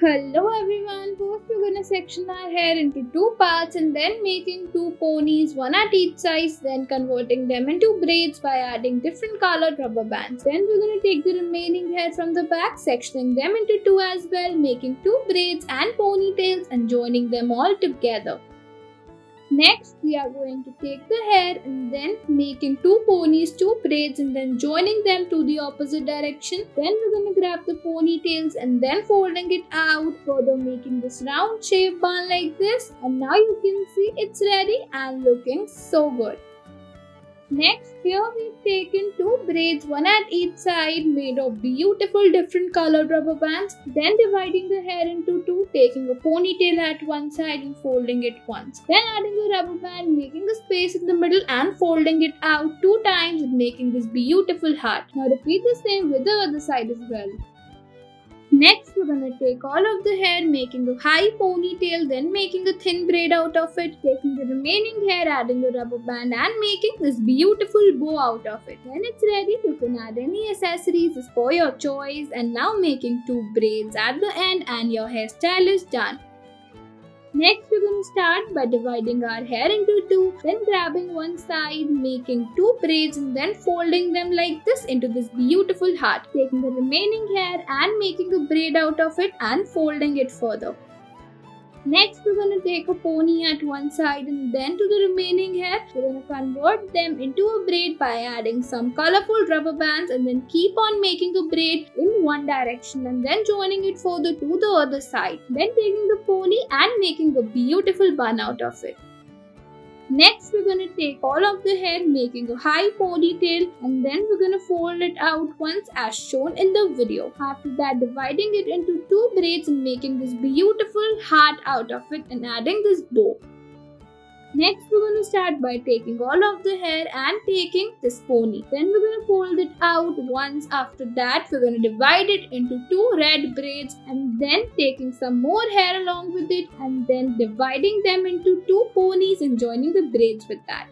Hello everyone, first we're gonna section our hair into two parts and then making two ponies, one at each side, then converting them into braids by adding different colored rubber bands. Then we're gonna take the remaining hair from the back, sectioning them into two as well, making two braids and ponytails and joining them all together. Next, we are going to take the hair and then making two ponies, two braids and then joining them to the opposite direction. Then we're going to grab the ponytails and then folding it out, further making this round shape bun like this. And now you can see it's ready and looking so good. Next, here we've taken two braids, one at each side, made of beautiful different colored rubber bands. Then dividing the hair into two, taking a ponytail at one side and folding it once. Then adding the rubber band, making a space in the middle and folding it out two times and making this beautiful heart. Now repeat the same with the other side as well. Next, we're going to take all of the hair, making a high ponytail, then making a thin braid out of it, taking the remaining hair, adding the rubber band and making this beautiful bow out of it. When it's ready, you can add any accessories as per your choice, and now making two braids at the end and your hairstyle is done. Next, we're going to start by dividing our hair into two, then grabbing one side, making two braids and then folding them like this into this beautiful heart. Taking the remaining hair and making a braid out of it and folding it further. Next, we're going to take a pony at one side and then to the remaining hair, we're going to convert them into a braid by adding some colorful rubber bands and then keep on making a braid in one direction and then joining it further to the other side. Then taking the pony and making a beautiful bun out of it. Next, we're going to take all of the hair, making a high ponytail and then we're going to fold it out once as shown in the video. After that, dividing it into two braids and making this beautiful heart out of it and adding this bow. Next, we're going to start by taking all of the hair and taking this pony. Then we're going to fold it out once. After that, we're going to divide it into two red braids and then taking some more hair along with it and then dividing them into two ponies and joining the braids with that.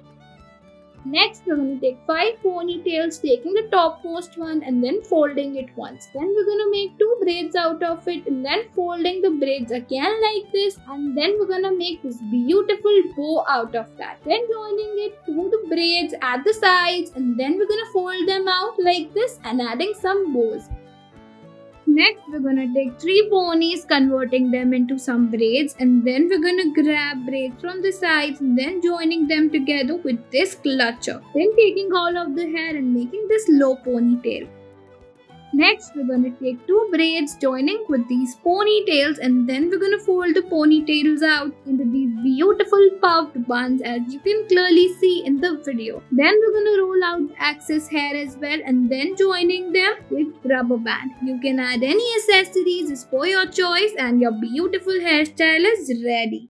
Next, we're going to take 5 ponytails, taking the topmost one and then folding it once. Then we're going to make 2 braids out of it and then folding the braids again like this. And then we're going to make this beautiful bow out of that. Then joining it to the braids at the sides and then we're going to fold them out like this and adding some bows. Next, we're going to take 3 ponies, converting them into some braids and then we're going to grab braids from the sides and then joining them together with this clutcher. Then taking all of the hair and making this low ponytail. Next, we're going to take 2 braids joining with these ponytails and then we're going to fold the ponytails out into these beautiful puffed buns as you can clearly see in the video. Then we're going to roll out the excess hair as well and then joining them with rubber band. You can add any accessories as per your choice and your beautiful hairstyle is ready.